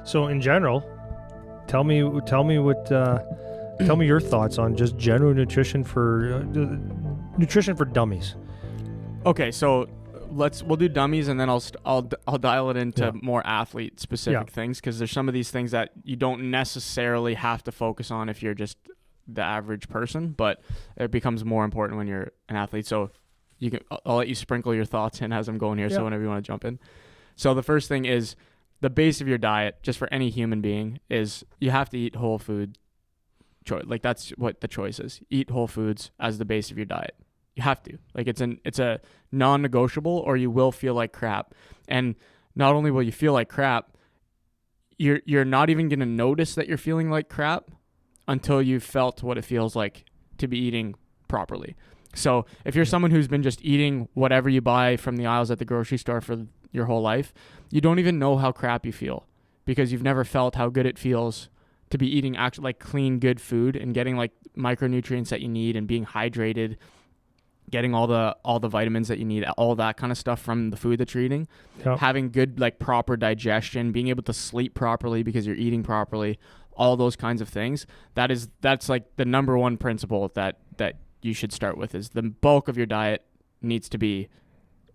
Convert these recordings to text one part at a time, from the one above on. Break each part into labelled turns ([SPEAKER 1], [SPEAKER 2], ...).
[SPEAKER 1] So in general, tell me your thoughts on just general nutrition for dummies.
[SPEAKER 2] Okay, so we'll do dummies, and then I'll dial it into more athlete specific things, because there's some of these things that you don't necessarily have to focus on if you're just the average person, but it becomes more important when you're an athlete. So I'll let you sprinkle your thoughts in as I'm going here. So whenever you want to jump in. So the first thing is the base of your diet, just for any human being, is you have to eat whole food. Like that's what the choice is. Eat whole foods as the base of your diet. You have to. Like it's a non-negotiable, or you will feel like crap. And not only will you feel like crap, you're not even going to notice that you're feeling like crap until you've felt what it feels like to be eating properly. So if you're someone who's been just eating whatever you buy from the aisles at the grocery store for your whole life, you don't even know how crap you feel, because you've never felt how good it feels to be eating actually like clean, good food and getting like micronutrients that you need and being hydrated, getting all the vitamins that you need, all that kind of stuff from the food that you're eating, having good, like proper digestion, being able to sleep properly because you're eating properly, all those kinds of things. That's like the number one principle that you should start with, is the bulk of your diet needs to be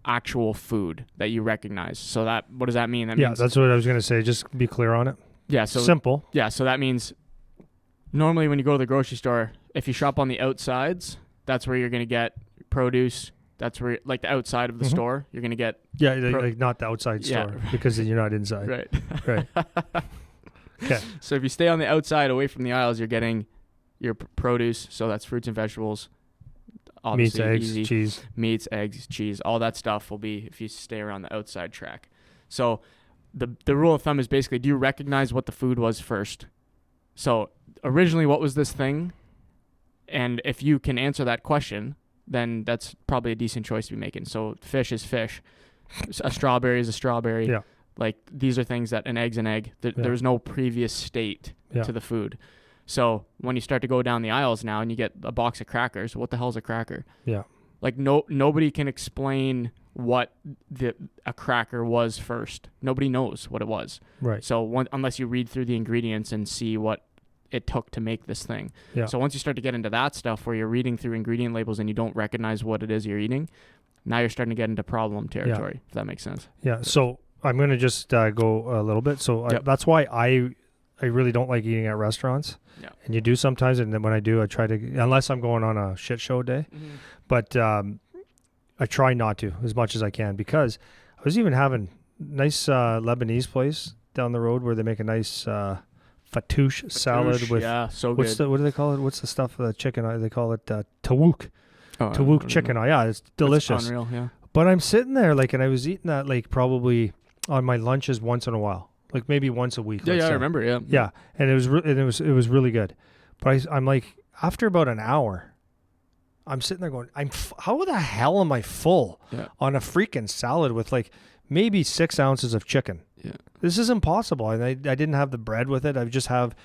[SPEAKER 2] actual food that you recognize. So what does that mean? That means,
[SPEAKER 1] that's what I was going to say. Just be clear on it.
[SPEAKER 2] Yeah. So
[SPEAKER 1] simple.
[SPEAKER 2] Yeah. So that means normally when you go to the grocery store, if you shop on the outsides, that's where you're going to get produce. That's where, like the outside of the store, you're going to get.
[SPEAKER 1] Yeah. Like not the outside store, because then you're not inside.
[SPEAKER 2] Right.
[SPEAKER 1] Right. Okay.
[SPEAKER 2] So if you stay on the outside away from the aisles, you're getting your produce. So that's fruits and vegetables. Obviously,
[SPEAKER 1] meats, eggs, cheese.
[SPEAKER 2] Meats, eggs, cheese, all that stuff will be if you stay around the outside track. So the rule of thumb is basically, do you recognize what the food was first? So originally, what was this thing? And if you can answer that question, then that's probably a decent choice to be making. So fish is fish. A strawberry is a strawberry.
[SPEAKER 1] Yeah.
[SPEAKER 2] Like these are things that an egg's an egg. There's no previous state to the food. So when you start to go down the aisles now and you get a box of crackers, what the hell's a cracker?
[SPEAKER 1] Yeah.
[SPEAKER 2] Like nobody can explain what a cracker was first. Nobody knows what it was.
[SPEAKER 1] Right.
[SPEAKER 2] So unless you read through the ingredients and see what it took to make this thing.
[SPEAKER 1] Yeah.
[SPEAKER 2] So once you start to get into that stuff where you're reading through ingredient labels and you don't recognize what it is you're eating, now you're starting to get into problem territory, if that makes sense.
[SPEAKER 1] Yeah. So I'm going to just go a little bit. So that's why I really don't like eating at restaurants.
[SPEAKER 2] Yeah.
[SPEAKER 1] And you do sometimes, and then when I do, I try to, unless I'm going on a shit show day, but I try not to as much as I can, because I was even having nice Lebanese place down the road where they make a nice fattoush salad with,
[SPEAKER 2] so good.
[SPEAKER 1] What do they call it? What's the stuff, the chicken? They call it tawouk. Tawouk chicken. Yeah, it's delicious.
[SPEAKER 2] It's unreal, yeah.
[SPEAKER 1] But I'm sitting there and I was eating that probably on my lunches once in a while. Like maybe once a week.
[SPEAKER 2] Yeah, I remember. Yeah.
[SPEAKER 1] Yeah, and it was really good. But I'm like, after about an hour, I'm sitting there going, how the hell am I full on a freaking salad with maybe 6 ounces of chicken?
[SPEAKER 2] Yeah, this
[SPEAKER 1] is impossible. And I didn't have the bread with it. I just have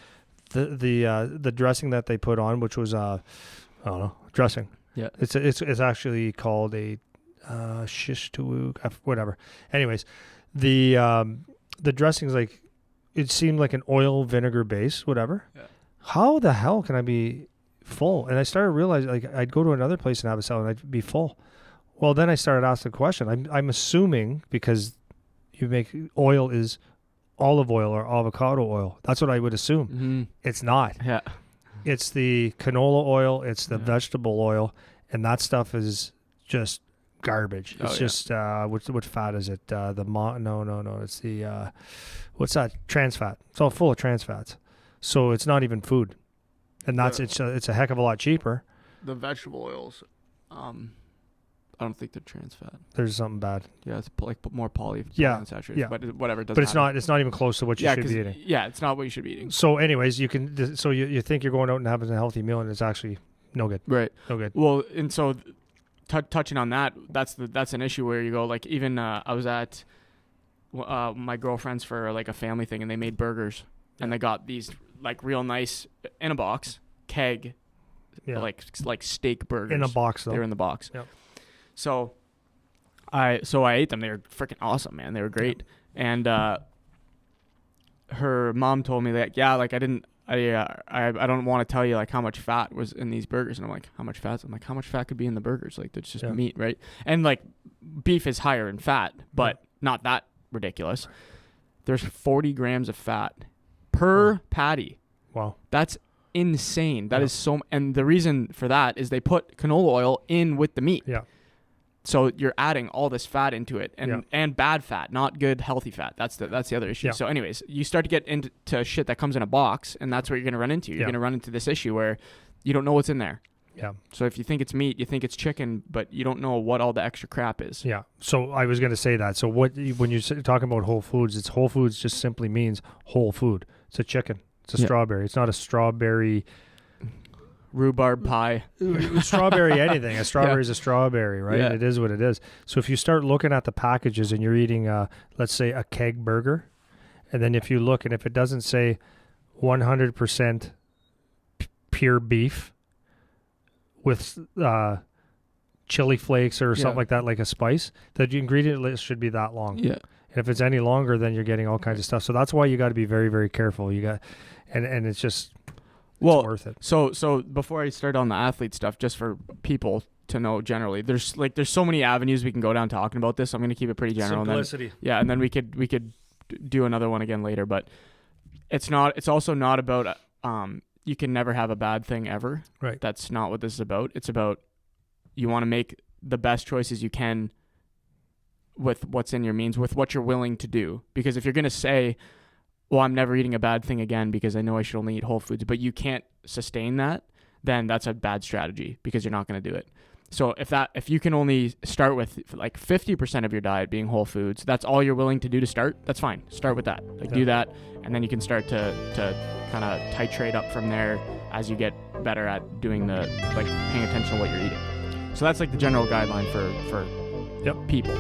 [SPEAKER 1] the dressing that they put on, which was I don't know, dressing.
[SPEAKER 2] Yeah,
[SPEAKER 1] it's actually called a shish tawouk, whatever. Anyways, the dressing's it seemed like an oil vinegar base, whatever. Yeah. How the hell can I be full? And I started realizing I'd go to another place and have a salad and I'd be full. Well, then I started asking the question. I'm assuming because you make oil is olive oil or avocado oil. That's what I would assume.
[SPEAKER 2] Mm-hmm.
[SPEAKER 1] It's not.
[SPEAKER 2] Yeah.
[SPEAKER 1] It's the canola oil. It's the vegetable oil. And that stuff is just garbage. It's just what fat is it? No. It's the what's that? Trans fat. It's all full of trans fats. So it's not even food, and it's a heck of a lot cheaper.
[SPEAKER 2] The vegetable oils, I don't think they're trans fat.
[SPEAKER 1] There's something bad.
[SPEAKER 2] Yeah, it's more polyunsaturated.
[SPEAKER 1] Yeah,
[SPEAKER 2] but whatever.
[SPEAKER 1] But it's not. It's not even close to what you should be eating.
[SPEAKER 2] Yeah, it's not what you should be eating.
[SPEAKER 1] So, anyways, you can. So you think you're going out and having a healthy meal, and it's actually no good.
[SPEAKER 2] Right.
[SPEAKER 1] No good.
[SPEAKER 2] Well, and so. Touching on that, that's an issue where you go even I was at my girlfriend's for a family thing, and they made burgers, and they got these real nice in a box keg, like steak burgers
[SPEAKER 1] in a box though.
[SPEAKER 2] They were in the box.
[SPEAKER 1] Yep.
[SPEAKER 2] So I ate them. They were freaking awesome, man. They were great, and her mom told me that, yeah, like I don't want to tell you like how much fat was in these burgers. And I'm like, how much fat? I'm like, how much fat could be in the burgers? Like, that's just meat, right? And like beef is higher in fat, but not that ridiculous. There's 40 grams of fat per patty.
[SPEAKER 1] Wow.
[SPEAKER 2] That's insane. That is so, and the reason for that is they put canola oil in with the meat.
[SPEAKER 1] Yeah.
[SPEAKER 2] So you're adding all this fat into it, and bad fat, not good, healthy fat. That's the other issue. Yeah. So anyways, you start to get into shit that comes in a box, and that's what you're going to run into. You're going to run into this issue where you don't know what's in there.
[SPEAKER 1] Yeah.
[SPEAKER 2] So if you think it's meat, you think it's chicken, but you don't know what all the extra crap is.
[SPEAKER 1] Yeah. So I was going to say that. So when you're talking about whole foods, it's whole foods just simply means whole food. It's a chicken. It's a strawberry. It's not a strawberry...
[SPEAKER 2] rhubarb pie.
[SPEAKER 1] Strawberry anything. A strawberry is a strawberry, right?
[SPEAKER 2] Yeah.
[SPEAKER 1] It is what it is. So if you start looking at the packages and you're eating, let's say, a keg burger, and then if you look and if it doesn't say 100% pure beef with chili flakes or something like that, like a spice, the ingredient list should be that long.
[SPEAKER 2] Yeah.
[SPEAKER 1] And if it's any longer, then you're getting all kinds of stuff. So that's why you got to be very, very careful. You got, and it's just... It's worth it.
[SPEAKER 2] So before I start on the athlete stuff, just for people to know generally, there's so many avenues we can go down talking about this. I'm going to keep it pretty general.
[SPEAKER 1] Simplicity.
[SPEAKER 2] And then we could do another one again later. But it's also not about you can never have a bad thing ever.
[SPEAKER 1] Right.
[SPEAKER 2] That's not what this is about. It's about you want to make the best choices you can with what's in your means, with what you're willing to do. Because if you're going to say, well, I'm never eating a bad thing again because I know I should only eat whole foods, but you can't sustain that, then that's a bad strategy because you're not going to do it. So if you can only start with like 50% of your diet being whole foods, that's all you're willing to do to start, that's fine. Start with that. Do that, and then you can start to kind of titrate up from there as you get better at doing paying attention to what you're eating. So that's like the general guideline for people.